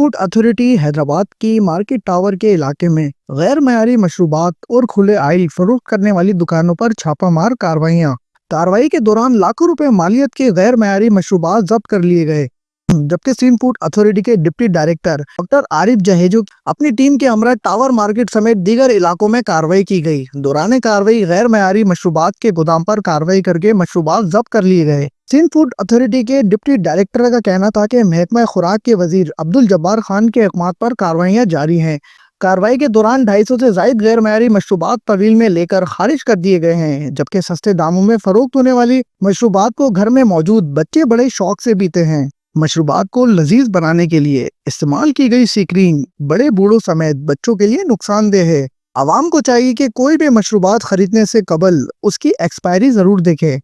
Food authority Hyderabad की market tower के इलाके में गैर मयारी मशरूबात और खुले आइल फरोख्त करने वाली दुकानों पर छापामार कार्रवाइयाँ। कार्रवाई के दौरान लाखों रुपए मालियत के गैर मयारी मशरूबात जब्त कर लिए गए, जबकि सिंध फूड अथॉरिटी के डिप्टी डायरेक्टर डॉक्टर आरिफ जहेजुक अपनी टीम के हमरा टावर मार्केट समेत दीगर इलाकों में कार्रवाई की गई। दौरान कार्रवाई गैर मयारी मशरूबात के गोदाम पर कार्रवाई करके मशरूबात जब्त कर लिए गए। सिंध फूड अथॉरिटी के डिप्टी डायरेक्टर का कहना था कि महकमा खुराक के वजीर अब्दुल जब्बार खान के अहकाम पर कार्रवाइयाँ जारी हैं। कार्रवाई के दौरान 250 से ज्यादा गैर मयारी मशरूबात तवील में लेकर खारिज कर दिए गए हैं, जबकि सस्ते दामों में फरोख्त होने वाली मशरूबात को घर में मौजूद बच्चे बड़े शौक से पीते हैं। मशरूबात को लजीज बनाने के लिए इस्तेमाल की गई सीक्रीन बड़े बूढ़ों समेत बच्चों के लिए नुकसानदेह है। आवाम को चाहिए कि कोई भी मशरूबात खरीदने से कबल उसकी एक्सपायरी जरूर देखे।